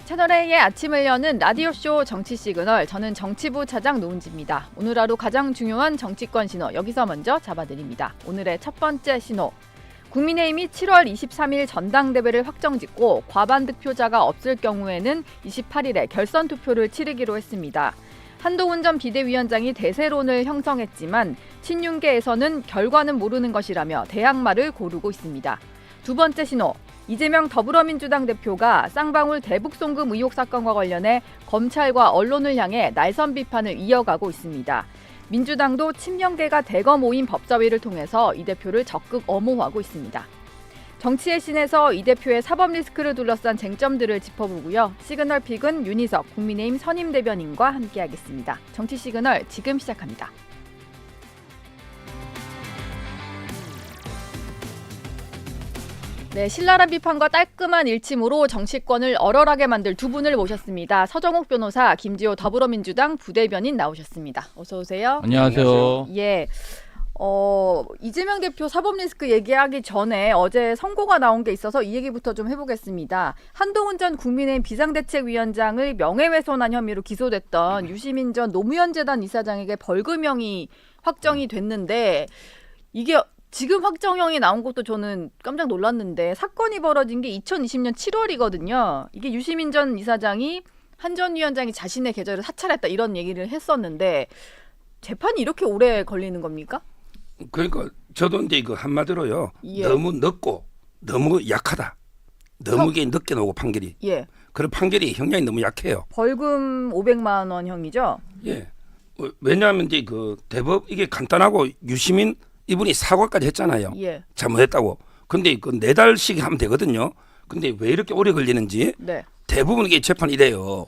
채널A의 아침을 여는 라디오쇼 정치 시그널, 저는 정치부 차장 노은지입니다. 오늘 하루 가장 중요한 정치권 신호, 여기서 먼저 잡아드립니다. 오늘의 첫 번째 신호. 국민의힘이 7월 23일 전당대회를 확정짓고 과반 득표자가 없을 경우에는 28일에 결선 투표를 치르기로 했습니다. 한동훈 전 비대위원장이 대세론을 형성했지만 친윤계에서는 결과는 모르는 것이라며 대항마를 고르고 있습니다. 두 번째 신호. 이재명 더불어민주당 대표가 쌍방울 대북송금 의혹 사건과 관련해 검찰과 언론을 향해 날선 비판을 이어가고 있습니다. 민주당도 친명계가 대거 모인 법사위를 통해서 이 대표를 적극 엄호하고 있습니다. 정치의 신에서 이 대표의 사법 리스크를 둘러싼 쟁점들을 짚어보고요. 시그널 픽은 윤희석 국민의힘 선임 대변인과 함께하겠습니다. 정치 시그널 지금 시작합니다. 네, 신랄한 비판과 깔끔한 일침으로 정치권을 얼얼하게 만들 두 분을 모셨습니다. 서정욱 변호사, 김지호 더불어민주당 부대변인 나오셨습니다. 어서 오세요. 안녕하세요. 예. 이재명 대표 사법 리스크 얘기하기 전에 어제 선고가 나온 게 있어서 이 얘기부터 좀 해보겠습니다. 한동훈 전 국민의힘 비상대책위원장을 명예훼손한 혐의로 기소됐던 유시민 전 노무현 재단 이사장에게 벌금형이 확정이 됐는데 이게 지금 확정형이 나온 것도 저는 깜짝 놀랐는데 사건이 벌어진 게 2020년 7월이거든요. 이게 유시민 전 이사장이 한 전 위원장이 자신의 계좌를 사찰했다 이런 얘기를 했었는데 재판이 이렇게 오래 걸리는 겁니까? 그러니까 저도 이제 그 한마디로요. 예. 너무 늦고 너무 약하다. 너무 늦게 나오고 판결이. 예. 그런 판결이 형량이 너무 약해요. 벌금 500만 원형이죠? 예. 왜냐하면 이제 그 대법 이게 간단하고 유시민 이분이 사과까지 했잖아요. 예. 잘못했다고. 근데 그 4달씩 하면 되거든요. 근데 왜 이렇게 오래 걸리는지 네. 대부분 이게 재판이 이래요.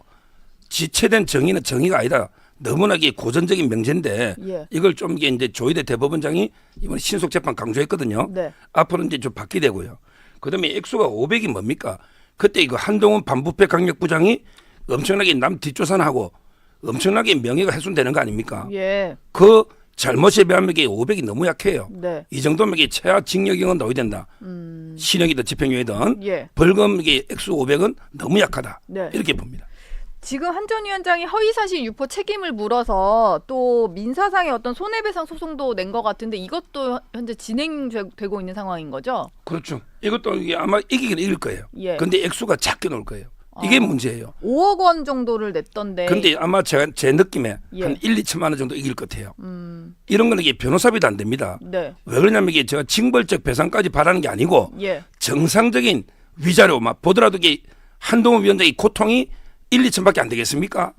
지체된 정의는 정의가 아니다. 너무나 이게 고전적인 명제인데 예. 이걸 좀 이제 조희대 대법원장이 이번에 신속 재판 강조했거든요. 네. 앞으로는 이제 좀 바뀌게 되고요. 그다음에 액수가 500이 뭡니까? 그때 이거 한동훈 반부패 강력부장이 엄청나게 남 뒷조사하고 엄청나게 명예가 훼손되는 거 아닙니까? 예. 그 잘못에 비하면 이게 500이 너무 약해요. 네. 이 정도면 이게 최하 징역형은 넣어야 된다. 실형이든 집행유예든 예. 벌금 이게 액수 500은 너무 약하다. 네. 이렇게 봅니다. 지금 한 전 위원장이 허위사실 유포 책임을 물어서 또 민사상의 어떤 손해배상 소송도 낸 것 같은데 이것도 현재 진행되고 있는 상황인 거죠? 그렇죠. 이것도 이게 아마 이기긴 이길 거예요. 예. 근데 액수가 작게 나올 거예요. 이게 문제예요. 5억 원 정도를 냈던데. 근데 아마 제 느낌에 예. 한 1, 2천만 원 정도 이길 것 같아요. 이런 거는 이게 변호사비도 안 됩니다. 네. 왜 그러냐면 이게 제가 징벌적 배상까지 바라는 게 아니고 예. 정상적인 위자료 막 보더라도 이게 한동훈 위원장의 고통이 1, 2천밖에 안 되겠습니까?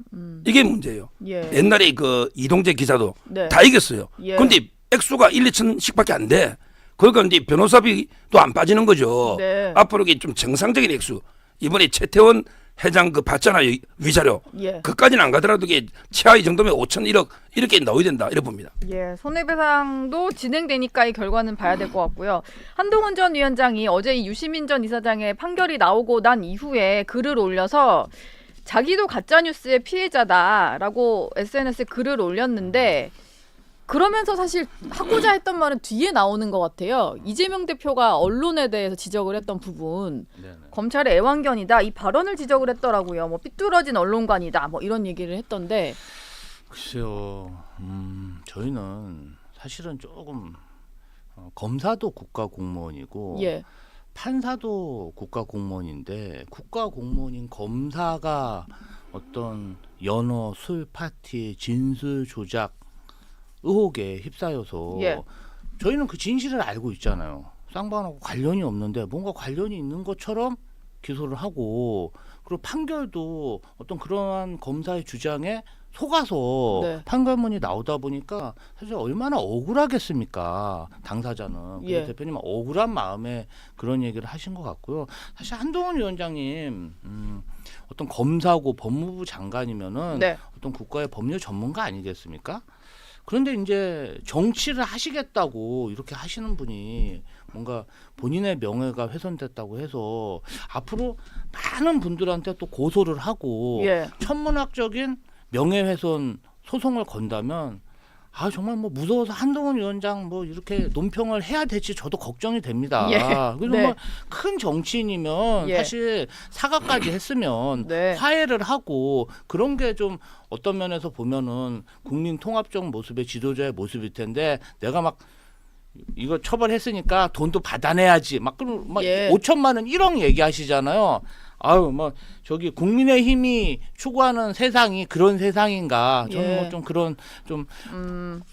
이게 문제예요. 예. 옛날에 그 이동재 기자도 네. 다 이겼어요. 예. 근데 액수가 1, 2천씩밖에 안 돼. 그러니까 이제 변호사비도 안 빠지는 거죠. 네. 앞으로 이게 좀 정상적인 액수. 이번에 최태원 회장 그 받잖아요. 위자료. 예. 그까지는 안 가더라도 이게 최하 이 정도면 5천 1억 이렇게 넣어야 된다. 이렇게 봅니다. 예, 손해배상도 진행되니까 이 결과는 봐야 될 것 같고요. 한동훈 전 위원장이 어제 이 유시민 전 이사장의 판결이 나오고 난 이후에 글을 올려서 자기도 가짜뉴스의 피해자다라고 SNS에 글을 올렸는데 그러면서 사실 하고자 했던 말은 뒤에 나오는 것 같아요. 이재명 대표가 언론에 대해서 지적을 했던 부분, 네네. 검찰의 애완견이다 이 발언을 지적을 했더라고요. 뭐 삐뚤어진 언론관이다 뭐 이런 얘기를 했던데. 글쎄요. 저희는 사실은 조금 검사도 국가 공무원이고 예, 판사도 국가 공무원인데 국가 공무원인 검사가 어떤 연어 술 파티 진술 조작 의혹에 휩싸여서 예. 저희는 그 진실을 알고 있잖아요. 쌍방하고 관련이 없는데 뭔가 관련이 있는 것처럼 기소를 하고 그리고 판결도 어떤 그러한 검사의 주장에 속아서 네. 판결문이 나오다 보니까 사실 얼마나 억울하겠습니까 당사자는. 예. 그래서 대표님은 억울한 마음에 그런 얘기를 하신 것 같고요. 사실 한동훈 위원장님 어떤 검사고 법무부 장관이면은 네. 어떤 국가의 법률 전문가 아니겠습니까? 그런데 이제 정치를 하시겠다고 이렇게 하시는 분이 뭔가 본인의 명예가 훼손됐다고 해서 앞으로 많은 분들한테 또 고소를 하고 예. 천문학적인 명예훼손 소송을 건다면 아 정말 뭐 무서워서 한동훈 위원장 뭐 이렇게 논평을 해야 될지 저도 걱정이 됩니다. 예. 그래서 네. 뭐 큰 정치인이면 예. 사실 사과까지 했으면 네. 화해를 하고 그런 게 좀 어떤 면에서 보면은 국민 통합적 모습의 지도자의 모습일 텐데 내가 막 이거 처벌했으니까 돈도 받아내야지 막 그럼 막 예. 5천만 원 1억 얘기하시잖아요. 아유 뭐 저기 국민의힘이 추구하는 세상이 그런 세상인가? 저는 예. 뭐 좀 그런 좀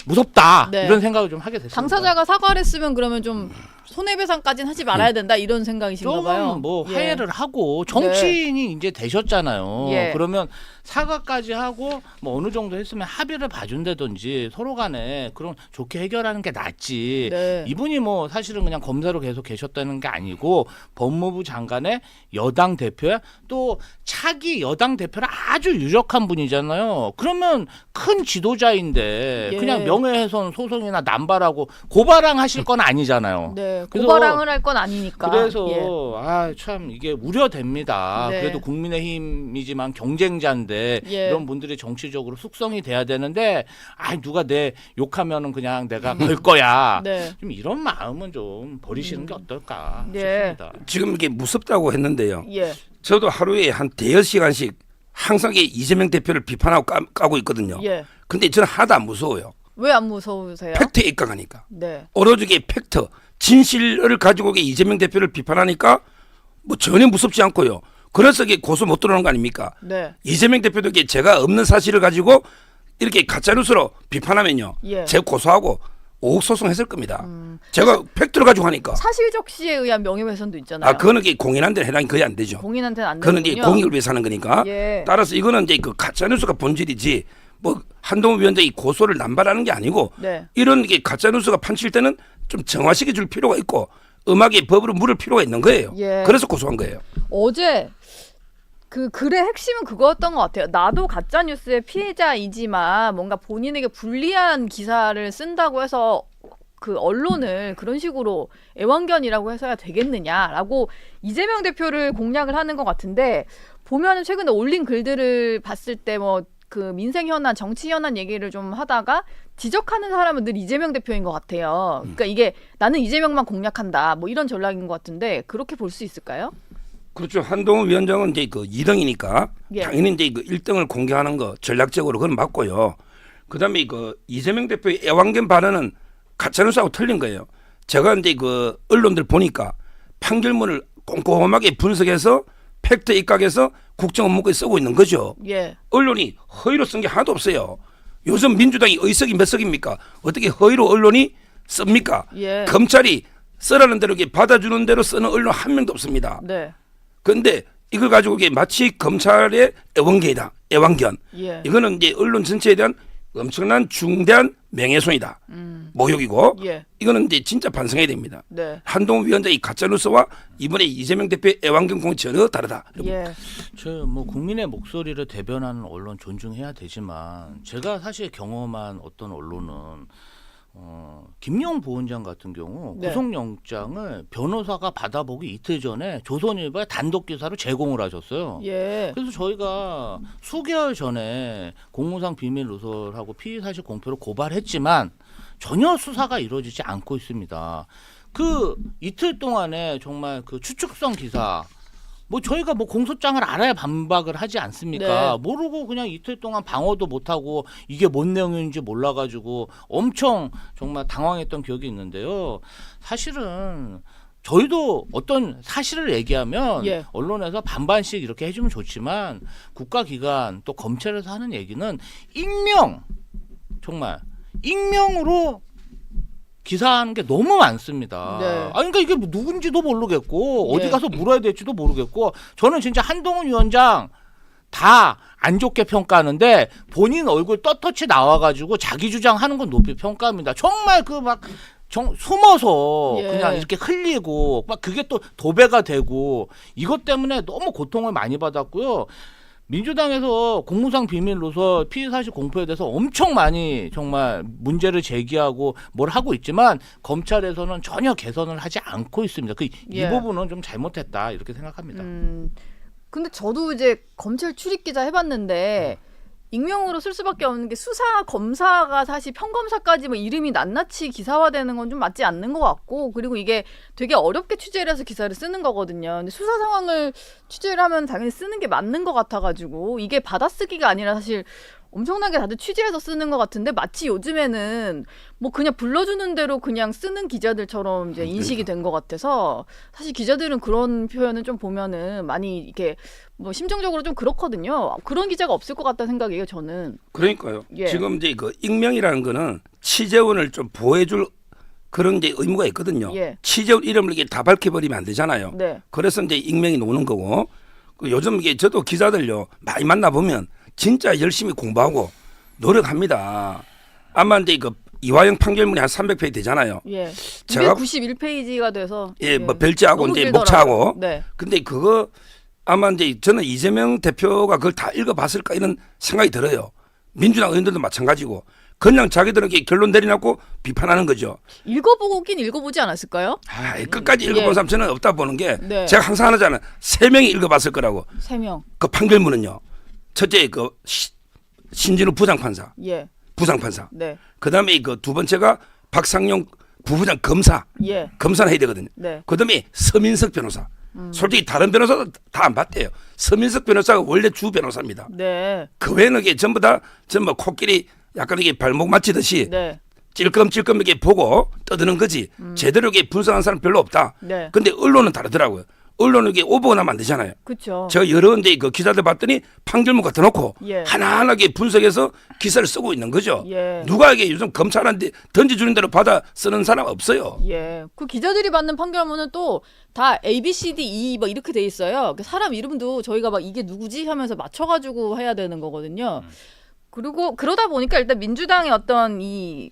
무섭다 네. 이런 생각을 좀 하게 됐습니다. 당사자가 사과를 했으면 그러면 좀 손해배상까지는 하지 말아야 된다 이런 생각이신가 봐요. 조금 뭐 예. 화해를 하고 정치인이 이제 되셨잖아요. 예. 그러면 사과까지 하고 뭐 어느 정도 했으면 합의를 봐준다든지 서로 간에 그런 좋게 해결하는 게 낫지. 네. 이분이 뭐 사실은 그냥 검사로 계속 계셨다는 게 아니고 법무부 장관의 여당 대표야 또 차기 여당 대표라 아주 유력한 분이잖아요. 그러면 큰 지도자인데 예. 그냥 명예훼손 소송이나 남발하고 고발항 하실 건 아니잖아요. 네. 그래서- 고발항을 할 건 아니니까. 그래서 예. 아 참 이게 우려됩니다. 네. 그래도 국민의힘이지만 경쟁자인데 예. 이런 분들이 정치적으로 숙성이 돼야 되는데 아 누가 내 욕하면은 그냥 내가 걸 거야. 네. 좀 이런 마음은 좀 버리시는 게 어떨까 예. 싶습니다. 지금 이게 무섭다고 했는데요. 예. 저도 하루에 한 대여 시간씩 항상 이게 이재명 대표를 비판하고 까고 있거든요. 예. 근데 저는 하나도 안 무서워요. 왜 안 무서우세요? 팩트에 입각하니까. 네. 오로지 이게 팩트, 진실을 가지고 이게 이재명 대표를 비판하니까 뭐 전혀 무섭지 않고요. 그래서 이게 고소 못 들어오는 거 아닙니까? 네. 이재명 대표도 이게 제가 없는 사실을 가지고 이렇게 가짜뉴스로 비판하면요. 예. 제가 고소하고 오옥 소송했을 겁니다. 제가 팩트를 가지고 하니까. 사실적시에 의한 명예훼손도 있잖아요. 아, 그거는 이게 공인한 데는 해당이 거의 안 되죠. 공인한테는 안 그거는 이제 되는군요. 공익을 위해서 하는 거니까. 예. 따라서 이거는 이제 그 가짜뉴스가 본질이지 뭐 한동훈 위원장이 고소를 남발하는 게 아니고 네. 이런 게 가짜뉴스가 판칠 때는 좀 정화시켜 줄 필요가 있고 음악에 법으로 물을 필요가 있는 거예요. 예. 그래서 고소한 거예요. 어제 그 글의 핵심은 그거였던 것 같아요. 나도 가짜 뉴스의 피해자이지만 뭔가 본인에게 불리한 기사를 쓴다고 해서 그 언론을 그런 식으로 애완견이라고 해서야 되겠느냐라고 이재명 대표를 공략을 하는 것 같은데 보면은 최근에 올린 글들을 봤을 때 뭐 그 민생 현안, 정치 현안 얘기를 좀 하다가 지적하는 사람은 늘 이재명 대표인 것 같아요. 그러니까 이게 나는 이재명만 공략한다 뭐 이런 전략인 것 같은데 그렇게 볼 수 있을까요? 그렇죠. 한동훈 위원장은 이제 그 2등이니까 예. 당연히 이제 그 1등을 공개하는 거 전략적으로 그건 맞고요. 그다음에 그 이재명 대표의 애완견 발언은 가짜뉴스하고 틀린 거예요. 제가 이제 그 언론들 보니까 판결문을 꼼꼼하게 분석해서 팩트 입각해서 국정 업무에 쓰고 있는 거죠. 예. 언론이 허위로 쓴 게 하나도 없어요. 요즘 민주당이 의석이 몇 석입니까? 어떻게 허위로 언론이 씁니까? 예. 검찰이 쓰라는 대로 이렇게 받아주는 대로 쓰는 언론 한 명도 없습니다. 네. 그런데 이걸 가지고 이게 마치 검찰의 애완견이다. 애완견. 예. 이거는 이제 언론 전체에 대한 엄청난 중대한 명예훼손이다. 모욕이고 예. 이거는 이제 진짜 반성해야 됩니다. 네. 한동훈 위원장의 가짜뉴스와 이번에 이재명 대표의 애완견 공은 전혀 다르다. 예. 저 뭐 국민의 목소리를 대변하는 언론 존중해야 되지만 제가 사실 경험한 어떤 언론은 김용 부원장 같은 경우 네. 구속영장을 변호사가 받아보기 이틀 전에 조선일보에 단독 기사로 제공을 하셨어요. 예. 그래서 저희가 수개월 전에 공무상 비밀 누설하고 피의 사실 공표로 고발했지만 전혀 수사가 이루어지지 않고 있습니다. 그 이틀 동안에 정말 그 추측성 기사 뭐 저희가 뭐 공소장을 알아야 반박을 하지 않습니까? 네. 모르고 그냥 이틀 동안 방어도 못하고 이게 뭔 내용인지 몰라가지고 엄청 정말 당황했던 기억이 있는데요. 사실은 저희도 어떤 사실을 얘기하면 예. 언론에서 반반씩 이렇게 해주면 좋지만 국가기관 또 검찰에서 하는 얘기는 익명 정말 익명으로 기사하는 게 너무 많습니다. 네. 아 그러니까 이게 누군지도 모르겠고 예. 어디 가서 물어야 될지도 모르겠고 저는 진짜 한동훈 위원장 다 안 좋게 평가하는데 본인 얼굴 떳떳이 나와가지고 자기 주장하는 건 높이 평가합니다. 정말 그 막 숨어서 예. 그냥 이렇게 흘리고 막 그게 또 도배가 되고 이것 때문에 너무 고통을 많이 받았고요. 민주당에서 공무상 비밀 누설 피의 사실 공표에 대해서 엄청 많이 정말 문제를 제기하고 뭘 하고 있지만 검찰에서는 전혀 개선을 하지 않고 있습니다. 이 예. 부분은 좀 잘못했다 이렇게 생각합니다. 근데 저도 이제 검찰 출입 기자 해봤는데 익명으로 쓸 수밖에 없는 게 수사 검사가 사실 평검사까지 뭐 이름이 낱낱이 기사화되는 건 좀 맞지 않는 것 같고 그리고 이게 되게 어렵게 취재를 해서 기사를 쓰는 거거든요. 근데 수사 상황을 취재를 하면 당연히 쓰는 게 맞는 것 같아가지고 이게 받아쓰기가 아니라 사실 엄청나게 다들 취재해서 쓰는 것 같은데 마치 요즘에는 뭐 그냥 불러주는 대로 그냥 쓰는 기자들처럼 이제 인식이 된 것 같아서 사실 기자들은 그런 표현은 좀 보면은 많이 이렇게 뭐 심정적으로 좀 그렇거든요. 그런 기자가 없을 것 같다는 생각이에요, 저는. 그러니까요. 예. 지금 이제 그 익명이라는 거는 취재원을 좀 보호해줄 그런 이제 의무가 있거든요. 예. 취재원 이름을 이게 다 밝혀버리면 안 되잖아요. 네. 그래서 이제 익명이 노는 거고 요즘 이게 저도 기자들요 많이 만나 보면 진짜 열심히 공부하고 노력합니다. 아마 이제 그 이화영 판결문이 한 300페이지 되잖아요. 예. 제가 91페이지가 돼서 예, 뭐 별지하고 너무 이제 길더라고요. 목차하고. 네. 근데 그거 아마 이제 저는 이재명 대표가 그걸 다 읽어봤을까 이런 생각이 들어요. 민주당 의원들도 마찬가지고 그냥 자기들은 이렇게 결론 내려놓고 비판하는 거죠. 읽어보긴 읽어보지 않았을까요? 끝까지 읽어본 예. 사람 저는 없다 보는 게 네. 제가 항상 하잖아요. 3명이 읽어봤을 거라고. 3명. 그 판결문은요. 첫째 그 신진우 부장판사, 예. 부장판사. 네. 그다음에 그 두 번째가 박상용 부부장 검사, 예. 검사는 해야 되거든요. 네. 그다음에 서민석 변호사. 솔직히 다른 변호사도 다 안 봤대요. 서민석 변호사가 원래 주 변호사입니다. 네. 그 외에는 이게 전부 다 전부 코끼리 약간 이게 발목 맞히듯이 네. 찔끔찔끔 이렇게 보고 떠드는 거지. 제대로 이게 분석한 사람 별로 없다. 네. 근데 언론은 다르더라고요. 언론은 이게 오보가 나면 안 되잖아요. 그렇죠. 제가 여러 이제 그 기자들 봤더니 판결문 갖다 놓고 예. 하나하나게 분석해서 기사를 쓰고 있는 거죠. 예. 누가 이게 요즘 검찰한테 던져주는 대로 받아 쓰는 사람 없어요. 예. 그 기자들이 받는 판결문은 또 다 A, B, C, D, E 막 이렇게 돼 있어요. 그 사람 이름도 저희가 막 이게 누구지 하면서 맞춰가지고 해야 되는 거거든요. 그리고 그러다 보니까 일단 민주당의 어떤 이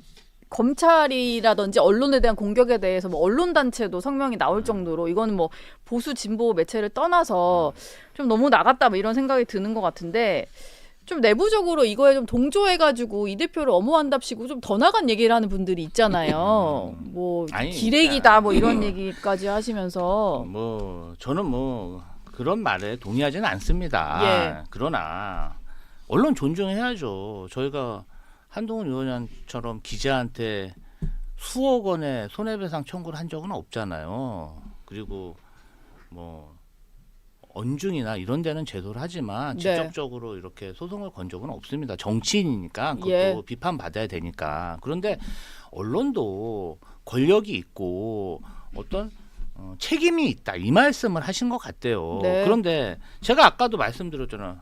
검찰이라든지 언론에 대한 공격에 대해서 뭐 언론단체도 성명이 나올 정도로 이거는 뭐 보수 진보 매체를 떠나서 좀 너무 나갔다 뭐 이런 생각이 드는 것 같은데 좀 내부적으로 이거에 좀 동조해가지고 이 대표를 엄호한답시고 좀 더 나간 얘기를 하는 분들이 있잖아요. 뭐 아니, 기레기다 뭐 이런 얘기까지 하시면서 뭐 저는 뭐 그런 말에 동의하지는 않습니다. 예. 그러나 언론 존중해야죠. 저희가 한동훈 의원처럼 기자한테 수억 원의 손해배상 청구를 한 적은 없잖아요. 그리고 뭐 언중이나 이런 데는 제소를 하지만 네. 직접적으로 이렇게 소송을 건 적은 없습니다. 정치인이니까 그것도 예. 비판받아야 되니까. 그런데 언론도 권력이 있고 어떤 책임이 있다 이 말씀을 하신 것 같대요. 네. 그런데 제가 아까도 말씀드렸잖아요.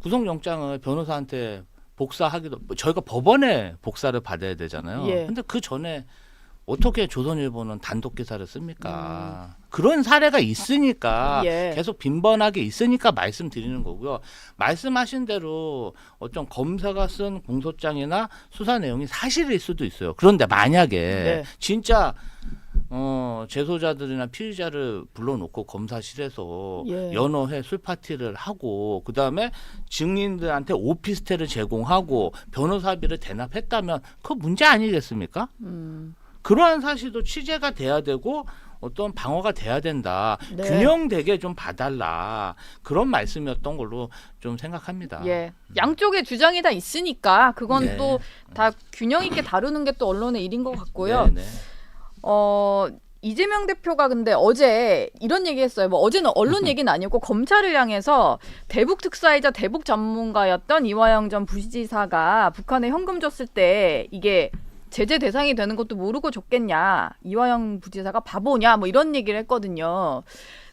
구속영장을 변호사한테 복사하기도 저희가 법원에 복사를 받아야 되잖아요. 예. 근데 그 전에 어떻게 조선일보는 단독 기사를 씁니까? 그런 사례가 있으니까 예. 계속 빈번하게 있으니까 말씀드리는 거고요. 말씀하신 대로 어떤 검사가 쓴 공소장이나 수사 내용이 사실일 수도 있어요. 그런데 만약에 네. 진짜 재소자들이나 피의자를 불러놓고 검사실에서 예. 연어회 술 파티를 하고 그 다음에 증인들한테 오피스텔을 제공하고 변호사비를 대납했다면 그거 문제 아니겠습니까? 그러한 사실도 취재가 돼야 되고 어떤 방어가 돼야 된다. 네. 균형되게 좀 봐달라. 그런 말씀이었던 걸로 좀 생각합니다. 예. 양쪽의 주장이 다 있으니까 그건 네. 또 다 균형 있게 다루는 게 또 언론의 일인 것 같고요. 네, 네. 이재명 대표가 근데 어제 이런 얘기했어요. 뭐 어제는 언론 얘기는 아니었고 검찰을 향해서 대북 특사이자 대북 전문가였던 이화영 전 부시지사가 북한에 현금 줬을 때 이게 제재 대상이 되는 것도 모르고 줬겠냐. 이화영 부지사가 바보냐. 뭐 이런 얘기를 했거든요.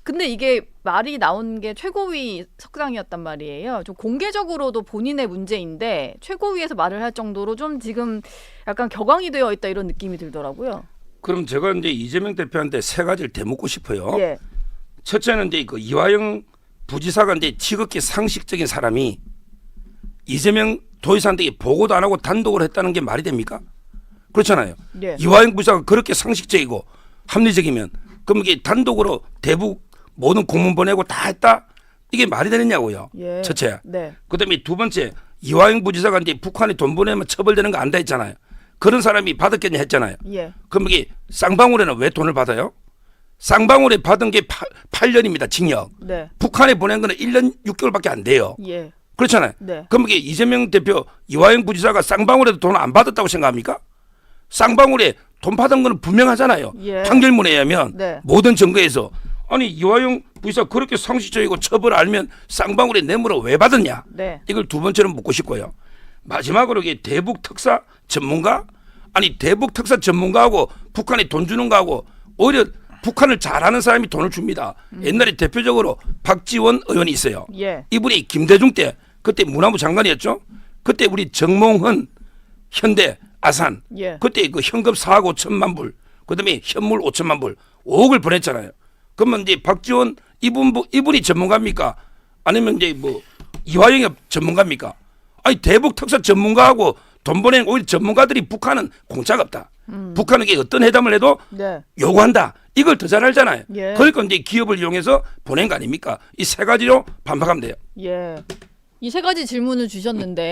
근데 이게 말이 나온 게 최고위 석상이었단 말이에요. 좀 공개적으로도 본인의 문제인데 최고위에서 말을 할 정도로 좀 지금 약간 격앙이 되어 있다 이런 느낌이 들더라고요. 그럼 제가 이제 이재명 대표한테 세 가지를 대묻고 싶어요. 예. 첫째는 이제 그 이화영 부지사가 이제 지극히 상식적인 사람이 이재명 도지사한테 보고도 안 하고 단독으로 했다는 게 말이 됩니까? 그렇잖아요. 예. 이화영 부지사가 그렇게 상식적이고 합리적이면 그럼 이게 단독으로 대북 모든 공문 보내고 다 했다? 이게 말이 되느냐고요. 예. 첫째. 네. 그다음에 두 번째 이화영 부지사가 이제 북한에 돈 보내면 처벌되는 거 안다 했잖아요. 그런 사람이 받았겠냐 했잖아요. 예. 그럼 이게 쌍방울에는 왜 돈을 받아요? 쌍방울에 받은 게 8년입니다. 징역. 네. 북한에 보낸 거는 1년 6개월밖에 안 돼요. 예. 그렇잖아요. 네. 그럼 이게 이재명 대표 이화영 부지사가 쌍방울에도 돈 안 받았다고 생각합니까? 쌍방울에 돈 받은 거는 분명하잖아요. 예. 판결문에 의하면 네. 모든 증거에서 아니 이화영 부지사 그렇게 상식적이고 처벌 알면 쌍방울에 뇌물을 왜 받았냐? 네. 이걸 두 번째로 묻고 싶고요. 마지막으로 이게 대북 특사 전문가? 아니 대북 특사 전문가하고 북한에 돈 주는 거하고 오히려 북한을 잘 아는 사람이 돈을 줍니다. 옛날에 대표적으로 박지원 의원이 있어요. 예. 이분이 김대중 때 그때 문화부 장관이었죠. 그때 우리 정몽헌 현대 아산 예. 그때 그 현금 4억 5천만 불 그다음에 현물 5천만 불 5억을 보냈잖아요. 그러면 이제 박지원 이분이 전문가입니까? 아니면 이제 뭐 이화영이 전문가입니까? 아니 대북 특사 전문가하고 돈 보낸 오히려 전문가들이 북한은 공짜가 없다. 북한에게 어떤 회담을 해도 네. 요구한다. 이걸 더 잘 알잖아요. 예. 그러니까 이제 기업을 이용해서 보낸 거 아닙니까? 이 세 가지로 반박하면 돼요. 예. 이 세 가지 질문을 주셨는데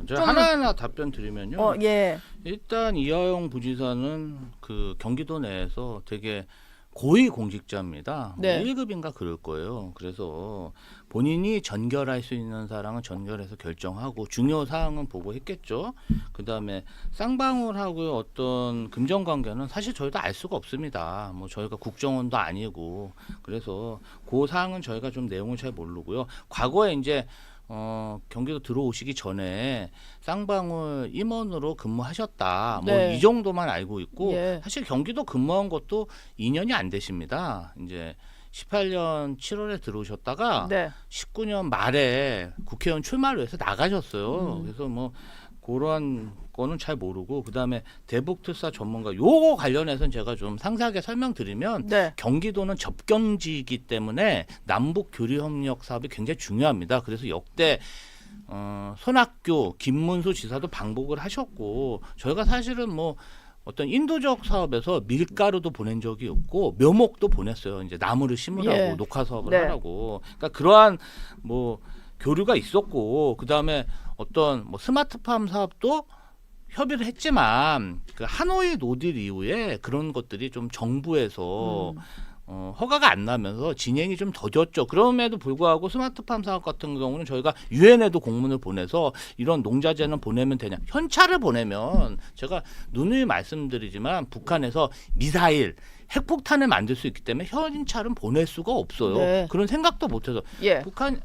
네, 제가 좀- 하나하나 답변 드리면요. 예. 일단 이화영 부지사는 그 경기도 내에서 되게 고위 공직자입니다. 네. 1급인가 그럴 거예요. 그래서 본인이 전결할 수 있는 사항은 전결해서 결정하고 중요 사항은 보고 했겠죠. 그다음에 쌍방울하고의 어떤 금전 관계는 사실 저희도 알 수가 없습니다. 뭐 저희가 국정원도 아니고 그래서 그 사항은 저희가 좀 내용을 잘 모르고요. 과거에 이제 경기도 들어오시기 전에 쌍방울 임원으로 근무하셨다. 네. 뭐 이 정도만 알고 있고 예. 사실 경기도 근무한 것도 2년이 안 되십니다. 이제 18년 7월에 들어오셨다가 네. 19년 말에 국회의원 출마를 해서 나가셨어요. 그래서 뭐 그런 거는 잘 모르고 그다음에 대북특사 전문가 요거 관련해서는 제가 좀 상세하게 설명드리면 네. 경기도는 접경지이기 때문에 남북 교류 협력 사업이 굉장히 중요합니다. 그래서 역대 손학규, 김문수 지사도 방북을 하셨고 저희가 사실은 뭐 어떤 인도적 사업에서 밀가루도 보낸 적이 없고 묘목도 보냈어요. 이제 나무를 심으라고 예. 녹화 사업을 네. 하라고. 그러니까 그러한 뭐 교류가 있었고 그다음에 어떤 뭐 스마트팜 사업도 협의를 했지만 그 하노이 노딜 이후에 그런 것들이 좀 정부에서 허가가 안 나면서 진행이 좀 더뎠죠. 그럼에도 불구하고 스마트팜 사업 같은 경우는 저희가 유엔에도 공문을 보내서 이런 농자재는 보내면 되냐. 현찰을 보내면 제가 누누이 말씀드리지만 북한에서 미사일 핵폭탄을 만들 수 있기 때문에 현찰은 보낼 수가 없어요. 네. 그런 생각도 못해서 예. 북한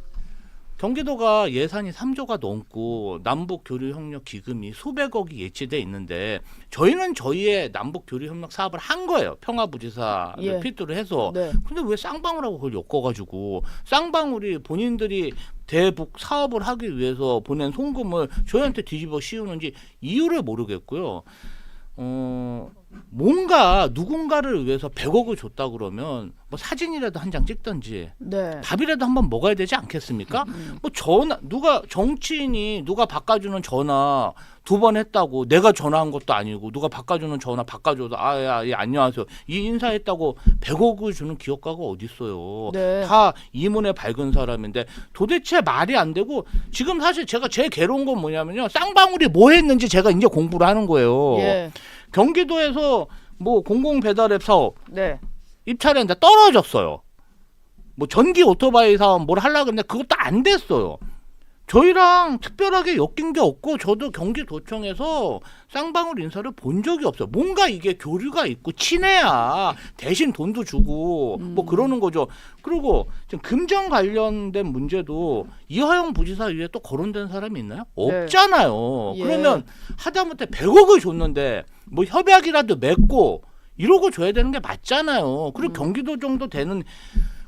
경기도가 예산이 3조가 넘고 남북 교류 협력 기금이 수백억이 예치돼 있는데 저희는 저희의 남북 교류 협력 사업을 한 거예요. 평화부지사를 예. 필두로 해서. 네. 근데 왜 쌍방울하고 그걸 엮어가지고 쌍방울이 본인들이 대북 사업을 하기 위해서 보낸 송금을 저희한테 뒤집어 씌우는지 이유를 모르겠고요. 뭔가 누군가를 위해서 100억을 줬다 그러면 뭐 사진이라도 한 장 찍던지 네. 밥이라도 한번 먹어야 되지 않겠습니까? 뭐 전화 누가 정치인이 누가 바꿔주는 전화 2번 했다고 내가 전화한 것도 아니고 누가 바꿔주는 전화 바꿔줘도 아야 예, 안녕하세요 이 인사했다고 100억을 주는 기업가가 어디 있어요? 네. 다 이문에 밝은 사람인데 도대체 말이 안 되고 지금 사실 제가 제일 괴로운 건 뭐냐면요 쌍방울이 뭐 했는지 제가 이제 공부를 하는 거예요. 예. 경기도에서 뭐 공공 배달앱 사업 네. 입찰했는데 떨어졌어요. 뭐 전기 오토바이 사업 뭘 하려고 했는데 그것도 안 됐어요. 저희랑 특별하게 엮인 게 없고 저도 경기도청에서 쌍방울 인사를 본 적이 없어요. 뭔가 이게 교류가 있고 친해야 대신 돈도 주고 뭐 그러는 거죠. 그리고 지금 금전 관련된 문제도 이화영 부지사 위에 또 거론된 사람이 있나요? 네. 없잖아요. 예. 그러면 하다못해 100억을 줬는데 뭐 협약이라도 맺고 이러고 줘야 되는 게 맞잖아요. 그리고 경기도 정도 되는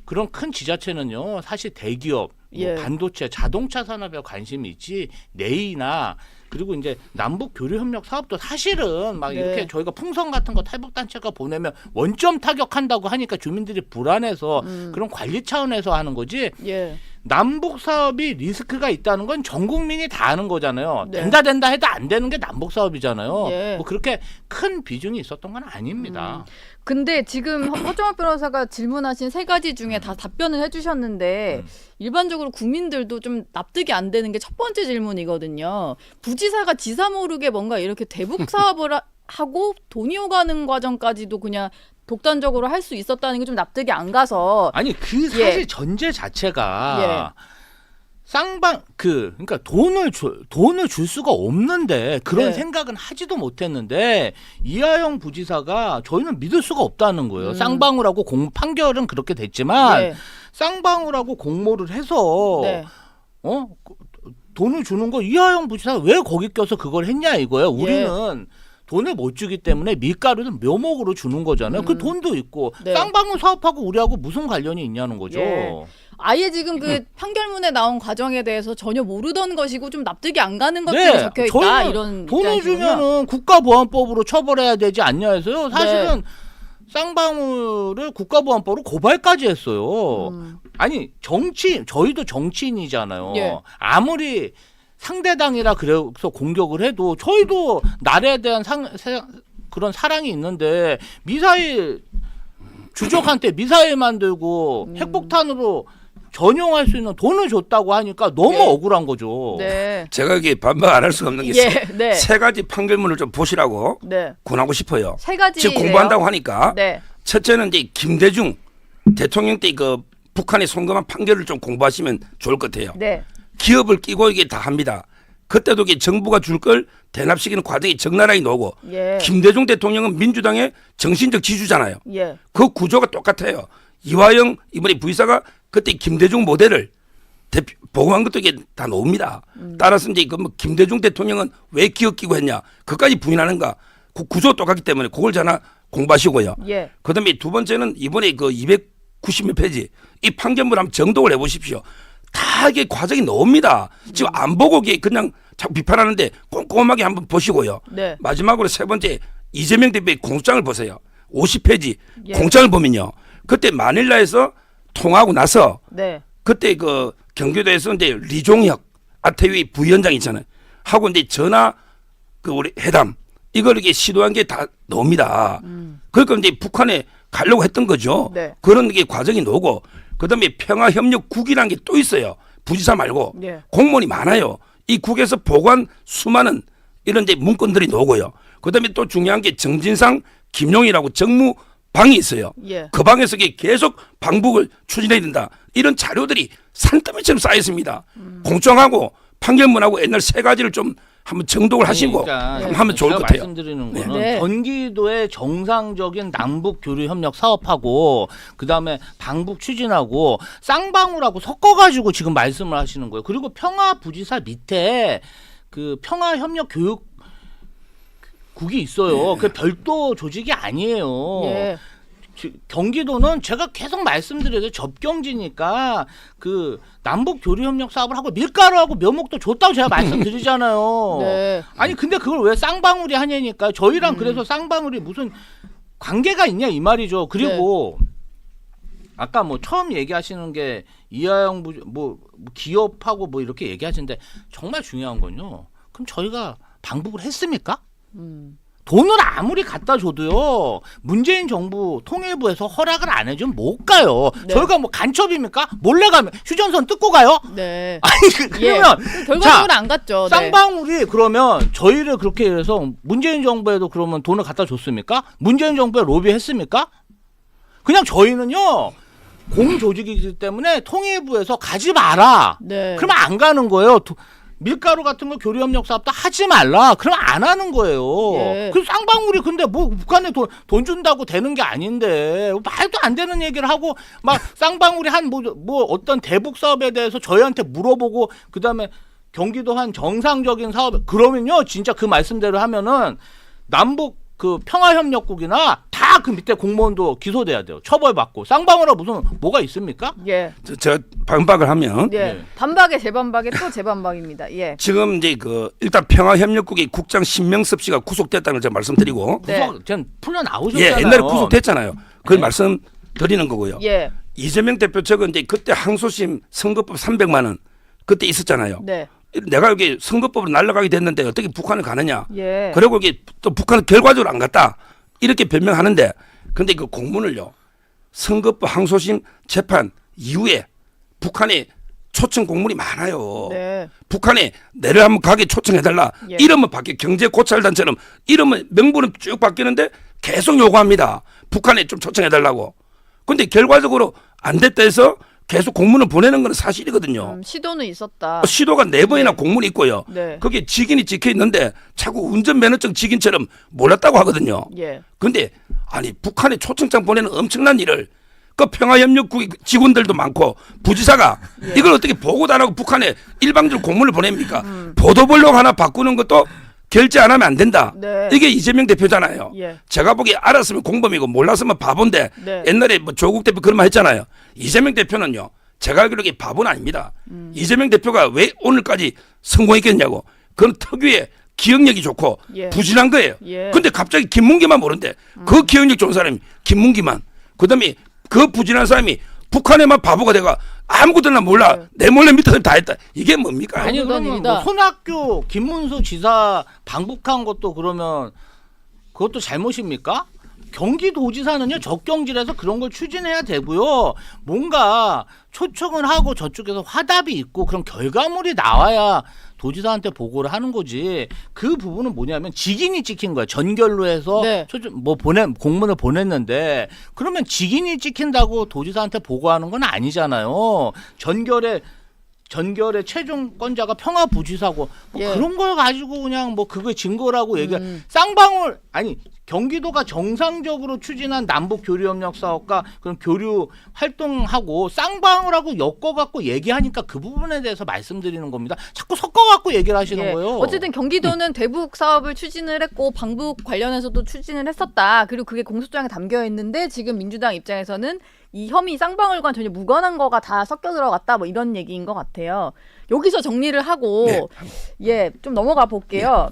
그런 큰 지자체는요. 사실 대기업, 예. 뭐 반도체, 자동차 산업에 관심이 있지 내이나 그리고 이제 남북 교류 협력 사업도 사실은 막 네. 이렇게 저희가 풍선 같은 거 탈북 단체가 보내면 원점 타격한다고 하니까 주민들이 불안해서 그런 관리 차원에서 하는 거지. 예. 남북 사업이 리스크가 있다는 건 전 국민이 다 아는 거잖아요. 네. 된다 해도 안 되는 게 남북 사업이잖아요. 예. 뭐 그렇게 큰 비중이 있었던 건 아닙니다. 근데 지금 허정학 변호사가 질문하신 세 가지 중에 다 답변을 해주셨는데 일반적으로 국민들도 좀 납득이 안 되는 게 첫 번째 질문이거든요. 부지사가 지사 모르게 뭔가 이렇게 대북 사업을 하고 돈이 오가는 과정까지도 그냥 독단적으로 할 수 있었다는 게 좀 납득이 안 가서 아니 그 사실 전제 자체가 그러니까 돈을 줄 수가 없는데 그런 네. 생각은 하지도 못했는데 이하영 부지사가 저희는 믿을 수가 없다는 거예요. 쌍방울하고 판결은 그렇게 됐지만 네. 쌍방울하고 공모를 해서 네. 돈을 주는 거 이하영 부지사가 왜 거기 껴서 그걸 했냐 이거예요. 우리는 돈을 못 주기 때문에 밀가루는 묘목으로 주는 거잖아요. 그 돈도 있고 네. 쌍방울 사업하고 우리하고 무슨 관련이 있냐는 거죠. 예. 아예 지금 그 판결문에 나온 과정에 대해서 전혀 모르던 것이고 좀 납득이 안 가는 것들이 네, 적혀 있다 저희는 이런 돈을 입장이시군요. 주면은 국가보안법으로 처벌해야 되지 않냐 해서요. 사실은 쌍방울을 국가보안법으로 고발까지 했어요. 아니 저희도 정치인이잖아요. 예. 아무리 상대당이라 그래서 공격을 해도 저희도 나라에 대한 그런 사랑이 있는데 미사일 주적한테 미사일 만들고 핵폭탄으로 전용할 수 있는 돈을 줬다고 하니까 너무 네. 억울한 거죠. 네. 제가 이게 반박 안 할 수가 없는 게 예. 네. 세 가지 판결문을 좀 보시라고 네. 권하고 싶어요. 세 가지 지금 공부한다고 하니까 네. 첫째는 이제 김대중 대통령 때 그 북한에 송금한 판결을 좀 공부하시면 좋을 것 같아요. 네. 기업을 끼고 이게 다 합니다. 그때도 이게 정부가 줄 걸 대납시키는 과정이 적나라하게 나오고 예. 김대중 대통령은 민주당의 정신적 지주잖아요. 예. 그 구조가 똑같아요. 이화영 이번에 부의사가 그때 김대중 모델을 보고한 것도 이게 다 나옵니다. 따라서 이제 그 뭐 김대중 대통령은 왜 기업 끼고 했냐 그까지 부인하는가 그 구조 똑같기 때문에 그걸 전화 공부하시고요. 예. 그다음에 두 번째는 이번에 그 290몇 페이지 이 판결문 한번 정독을 해보십시오. 다 이게 과정이 나옵니다. 지금 안 보고 이게 그냥 자꾸 비판하는데 꼼꼼하게 한번 보시고요. 네. 마지막으로 세 번째 이재명 대표의 공소장을 보세요. 50페이지 예. 공장을 보면요. 그때 마닐라에서 통하고 나서 네. 그때 그 경기도에서 이제 리종혁 아태위 부위원장 있잖아요. 하고 이제 전화 그 우리 회담 이걸 이렇게 시도한 게 다 나옵니다. 그러니까 이제 북한에 가려고 했던 거죠. 네. 그런 게 과정이 나오고 그다음에 평화협력국이라는 게 또 있어요. 부지사 말고 네. 공무원이 많아요. 이 국에서 보고한 수많은 이런 이제 문건들이 나오고요. 그다음에 또 중요한 게 정진상, 김용이라고 정무방이 있어요. 예. 그 방에서 이게 계속 방북을 추진해야 된다. 이런 자료들이 산더미처럼 쌓여 있습니다. 공정하고 판결문하고 옛날 세 가지를 좀 한번 정독을 하시고 한번 하면 좋을 제가 것 같아요. 말씀드리는 거는 네. 전기도의 정상적인 남북 교류 협력 사업하고 그다음에 방북 추진하고 쌍방울하고 섞어가지고 지금 말씀을 하시는 거예요. 그리고 평화 부지사 밑에 그 평화 협력 교육 국이 있어요. 그 별도 조직이 아니에요. 예. 경기도는 제가 계속 말씀드려요. 접경지니까 그 남북 교류 협력 사업을 하고 밀가루하고 묘목도 줬다고 제가 말씀드리잖아요. 네. 아니 근데 그걸 왜 쌍방울이 하냐니까 저희랑 그래서 쌍방울이 무슨 관계가 있냐 이 말이죠. 그리고 아까 뭐 처음 얘기하시는 게 이하영 뭐 기업하고 뭐 이렇게 얘기하시는데 정말 중요한 건요. 그럼 저희가 방북을 했습니까? 돈을 아무리 갖다 줘도요. 문재인 정부 통일부에서 허락을 안 해주면 못 가요. 네. 저희가 뭐 간첩입니까? 몰래 가면 휴전선 뜯고 가요? 네. 아니 그러면 결과적으로 안 갔죠. 네. 쌍방울이 그러면 저희를 그렇게 해서 문재인 정부에도 그러면 돈을 갖다 줬습니까? 문재인 정부에 로비했습니까? 그냥 저희는요. 공조직이기 때문에 통일부에서 가지 마라. 네. 그러면 안 가는 거예요. 밀가루 같은 거 교류협력 사업도 하지 말라. 그러면 안 하는 거예요. 예. 그 쌍방울이 근데 뭐 북한에 돈 준다고 되는 게 아닌데 말도 안 되는 얘기를 하고 막 쌍방울이 한 뭐 어떤 대북 사업에 대해서 저희한테 물어보고 그다음에 경기도 한 정상적인 사업 그러면요 진짜 그 말씀대로 하면은 남북 그 평화협력국이나 다 그 밑에 공무원도 기소돼야 돼요. 처벌받고 쌍방울아 무슨 뭐가 있습니까? 예. 저 반박을 하면 예. 네. 반박에 재반박에 또 재반박입니다. 예. 지금 이제 그 일단 평화협력국의 국장 신명섭 씨가 구속됐다는 걸 제가 말씀드리고 네. 전 풀려 예 나오셨잖아요. 옛날에 구속됐잖아요. 그걸 네. 말씀드리는 거고요. 예. 이재명 대표 저거 이제 그때 항소심 선거법 300만 원 그때 있었잖아요. 네. 내가 여기 선거법으로 날아가게 됐는데 어떻게 북한을 가느냐. 예. 그리고 이게 또 북한은 결과적으로 안 갔다. 이렇게 변명하는데 근데 그 공문을요. 선거법 항소심 재판 이후에 북한에 초청 공문이 많아요. 네. 북한에 내를 한번 가게 초청해달라. 예. 이름은 바뀌어 경제고찰단처럼 이름은 명분은 쭉 바뀌는데 계속 요구합니다. 북한에 좀 초청해달라고. 근데 결과적으로 안 됐다 해서 계속 공문을 보내는 건 사실이거든요. 시도는 있었다. 시도가 4번이나 공문이 있고요. 네. 거기에 직인이 찍혀 있는데 자꾸 운전면허증 직인처럼 몰랐다고 하거든요. 예. 근데 아니 북한에 초청장 보내는 엄청난 일을 그 평화협력국 직원들도 많고 부지사가 예. 이걸 어떻게 보고도 안 하고 북한에 일방적으로 공문을 보냅니까? 보도블록 하나 바꾸는 것도 결제 안 하면 안 된다. 네. 이게 이재명 대표잖아요. 예. 제가 보기에 알았으면 공범이고 몰랐으면 바본데 네. 옛날에 뭐 조국 대표 그런 말 했잖아요. 이재명 대표는요. 제가 알기로 바보는 아닙니다. 이재명 대표가 왜 오늘까지 성공했겠냐고. 그건 특유의 기억력이 좋고 예. 부진한 거예요. 예. 근데 갑자기 김문기만 모른대. 그 기억력 좋은 사람이 김문기만. 그다음에 그 부진한 사람이 북한에만 바보가 돼가 아무것도나 몰라. 네. 내 몰래 밑에서 다 했다. 이게 뭡니까? 아니 그러면 일이다. 뭐 손학규 김문수 지사 방북한 것도 그러면 그것도 잘못입니까? 경기도지사는요 적경질에서 그런 걸 추진해야 되고요. 뭔가 초청을 하고 저쪽에서 화답이 있고 그런 결과물이 나와야 도지사한테 보고를 하는 거지. 그 부분은 뭐냐면 직인이 찍힌 거야. 전결로 해서 네. 공문을 보냈는데 그러면 직인이 찍힌다고 도지사한테 보고하는 건 아니잖아요. 전결의 최종권자가 평화부지사고 뭐 예. 그런 걸 가지고 그냥 뭐 그거 증거라고 쌍방울 아니 경기도가 정상적으로 추진한 남북 교류 협력 사업과 그런 교류 활동하고 쌍방울하고 엮어갖고 얘기하니까 그 부분에 대해서 말씀드리는 겁니다. 자꾸 섞어갖고 얘기를 하시는 예. 거예요. 어쨌든 경기도는 대북 사업을 추진을 했고 방북 관련해서도 추진을 했었다. 그리고 그게 공소장에 담겨 있는데 지금 민주당 입장에서는 이 혐의 쌍방울과 전혀 무관한 거가 다 섞여 들어갔다. 뭐 이런 얘기인 것 같아요. 여기서 정리를 하고 예, 좀 넘어가 볼게요.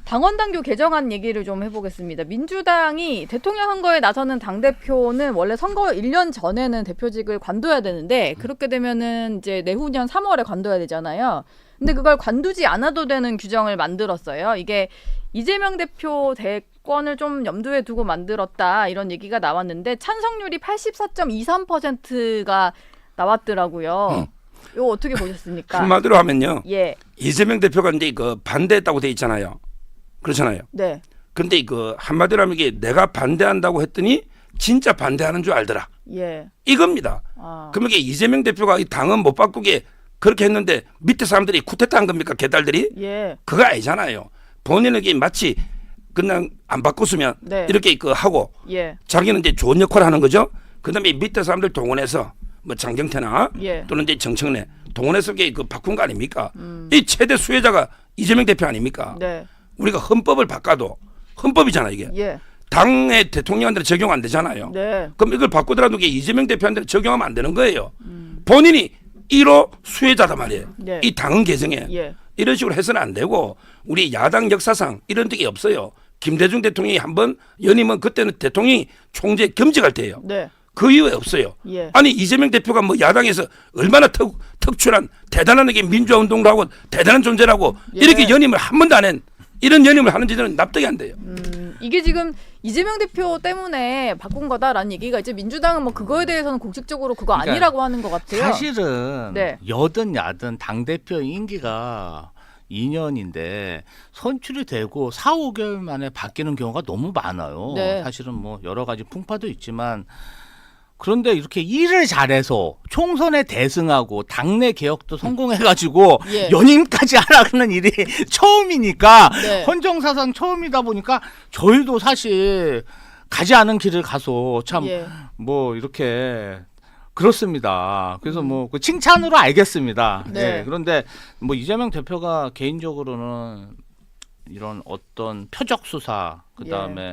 당원당규 개정안 얘기를 좀 해보겠습니다. 민주당이 대통령 선거에 나서는 당대표는 원래 선거 1년 전에는 대표직을 관둬야 되는데 그렇게 되면은 이제 내후년 3월에 관둬야 되잖아요. 근데 그걸 관두지 않아도 되는 규정을 만들었어요. 이게 이재명 대표 대권을 좀 염두에 두고 만들었다 이런 얘기가 나왔는데 찬성률이 84.23%가 나왔더라고요. 이거 어떻게 보셨습니까? 한마디로 하면요. 예. 이재명 대표가 이제 그 반대했다고 돼 있잖아요. 그렇잖아요. 네. 근데 그 한마디로 하면 이게 내가 반대한다고 했더니 진짜 반대하는 줄 알더라. 예. 이겁니다. 아. 그러면 이게 이재명 대표가 이 당은 못 바꾸게 그렇게 했는데 밑에 사람들이 쿠데타한 겁니까? 개딸들이? 예. 그거 아니잖아요. 본인에게 마치 그냥 안 바꿨으면 네. 이렇게 그 하고 예. 자기는 이제 좋은 역할을 하는 거죠. 그다음에 밑에 사람들 동원해서 뭐 장경태나 예. 또는 이제 정청래 동원해서 그 바꾼 거 아닙니까? 이 최대 수혜자가 이재명 대표 아닙니까? 네. 우리가 헌법을 바꿔도 헌법이잖아 이게. 예. 당의 대통령한테 적용 안 되잖아요. 네. 그럼 이걸 바꾸더라도 이게 이재명 대표한테 적용하면 안 되는 거예요. 본인이 1호 수혜자단 말이에요. 네. 이 당헌 개정에. 예. 이런 식으로 해서는 안 되고 우리 야당 역사상 이런 적이 없어요. 김대중 대통령이 한번 연임은 그때는 대통령이 총재 겸직할 때예요. 네. 그 이후에 없어요. 예. 아니 이재명 대표가 뭐 야당에서 얼마나 특출한 대단한 게 민주화 운동을 하고 대단한 존재라고 예. 이렇게 연임을 한 번도 안 한 이런 연임을 하는지 저는 납득이 안 돼요. 이게 지금 이재명 대표 때문에 바꾼 거다라는 얘기가 이제 민주당은 뭐 그거에 대해서는 공식적으로 그거 그러니까 아니라고 하는 것 같아요. 사실은 네. 여든 야든 당대표 임기가 2년인데 선출이 되고 4, 5개월 만에 바뀌는 경우가 너무 많아요. 네. 사실은 뭐 여러 가지 풍파도 있지만 그런데 이렇게 일을 잘해서 총선에 대승하고 당내 개혁도 성공해가지고 예. 연임까지 하라는 일이 처음이니까 네. 헌정사상 처음이다 보니까 저희도 사실 가지 않은 길을 가서 참 뭐 예. 이렇게 그렇습니다. 그래서 뭐 그 칭찬으로 알겠습니다. 네. 예, 그런데 뭐 이재명 대표가 개인적으로는 이런 어떤 표적 수사 그다음에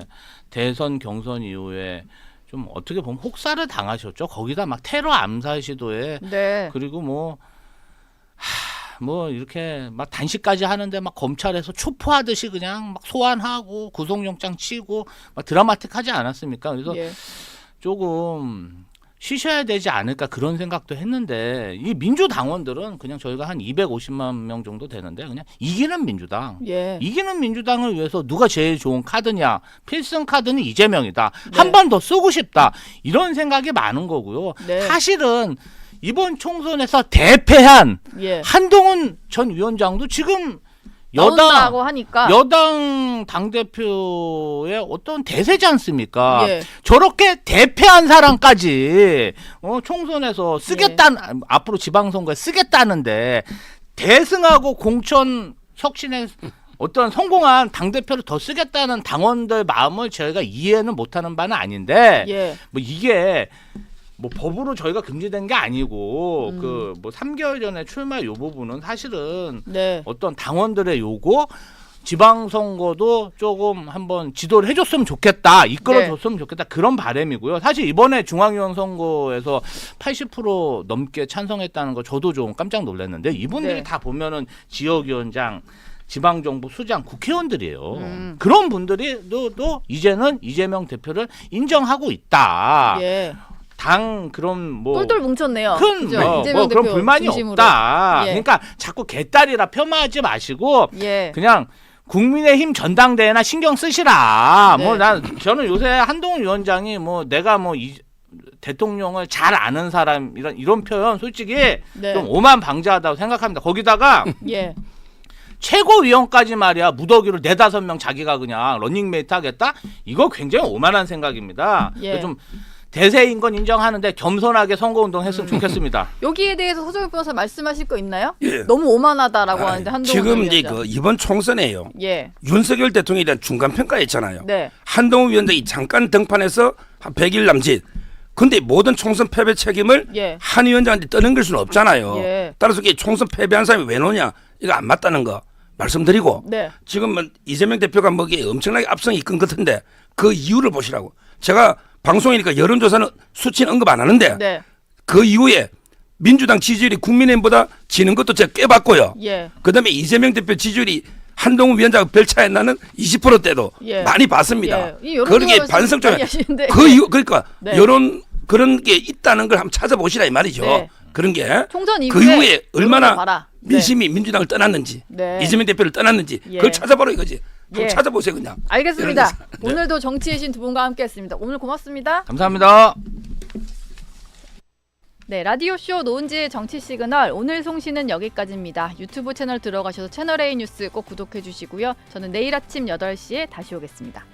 대선 경선 이후에 좀 어떻게 보면 혹사를 당하셨죠. 거기다 막 테러 암살 시도에 네. 그리고 뭐 이렇게 막 단식까지 하는데 막 검찰에서 추포하듯이 그냥 막 소환하고 구속영장 치고 막 드라마틱하지 않았습니까? 그래서 예. 조금 쉬셔야 되지 않을까 그런 생각도 했는데 이 민주당원들은 그냥 저희가 한 250만 명 정도 되는데 그냥 이기는 민주당 예. 이기는 민주당을 위해서 누가 제일 좋은 카드냐 필승 카드는 이재명이다. 네. 한 번 더 쓰고 싶다. 이런 생각이 많은 거고요. 네. 사실은 이번 총선에서 대패한 예. 한동훈 전 위원장도 지금 나온다고 하니까 여당 당대표의 어떤 대세지 않습니까? 예. 저렇게 대패한 사람까지 총선에서 앞으로 지방선거에 쓰겠다는데 대승하고 공천 혁신에 어떤 성공한 당대표를 더 쓰겠다는 당원들 마음을 저희가 이해는 못하는 바는 아닌데 예. 뭐 이게 뭐 법으로 저희가 금지된 게 아니고 그 뭐 3개월 전에 출마 요 부분은 사실은 네. 어떤 당원들의 요구 지방선거도 조금 한번 지도를 해줬으면 좋겠다, 이끌어줬으면 좋겠다, 그런 바람이고요. 사실 이번에 중앙위원 선거에서 80% 넘게 찬성했다는 거 저도 좀 깜짝 놀랐는데 이분들이 네. 다 보면은 지역위원장, 지방정부 수장, 국회의원들이에요. 그런 분들이 또 이제는 이재명 대표를 인정하고 있다. 예. 당 그런 뭐 똘똘 뭉쳤네요. 큰 그죠? 이재명 대표 그런 불만이 중심으로. 없다. 예. 그러니까 자꾸 개딸이라 폄하하지 마시고 예. 그냥 국민의힘 전당대회나 신경 쓰시라. 네. 뭐 저는 요새 한동훈 위원장이 뭐 내가 뭐 대통령을 잘 아는 사람 이런 표현 솔직히 네. 좀 오만방자하다고 생각합니다. 거기다가 예. 최고위원까지 말이야 무더기로 4-5명 자기가 그냥 러닝메이트 하겠다? 이거 굉장히 오만한 생각입니다. 예. 좀 대세인 건 인정하는데 겸손하게 선거운동 했으면 좋겠습니다. 여기에 대해서 서정욱 변호사 말씀하실 거 있나요? 예. 너무 오만하다라고 하는데 한동훈 지금 이제 위원장. 그 이번 총선에요. 예. 윤석열 대통령에 대한 중간 평가했잖아요. 네. 한동훈 위원장이 잠깐 등판해서 한 100일 남짓. 근데 모든 총선 패배 책임을 예. 한 위원장한테 떠넘길 수는 없잖아요. 예. 따라서 이게 총선 패배한 사람이 왜 노냐? 이거 안 맞다는 거 말씀드리고 네. 지금 뭐 이재명 대표가 뭐기에 엄청나게 압승이 이끈 것 같은데 그 이유를 보시라고. 제가 방송이니까 여론조사는 수치는 언급 안 하는데 네. 그 이후에 민주당 지지율이 국민의힘보다 지는 것도 제가 꽤 봤고요. 예. 그다음에 이재명 대표 지지율이 한동훈 위원장 별 차이 나는 20%대도 예. 많이 봤습니다. 예. 이 여론조사 그렇게 반성적인 많이 하시는데. 그 이유 그러니까 네. 여론 그런 게 있다는 걸 한번 찾아보시라 이 말이죠. 네. 그런 게 총선 그 이후에 이후에 얼마나 봐라. 네. 민심이 민주당을 떠났는지 네. 이재명 대표를 떠났는지 예. 그걸 찾아보라 이거지. 한번 예. 찾아보세요 그냥. 알겠습니다. 네. 오늘도 정치의 신 두 분과 함께했습니다. 오늘 고맙습니다. 감사합니다. 네, 라디오쇼 노은지의 정치 시그널 오늘 송신은 여기까지입니다. 유튜브 채널 들어가셔서 채널A 뉴스 꼭 구독해 주시고요. 저는 내일 아침 8시에 다시 오겠습니다.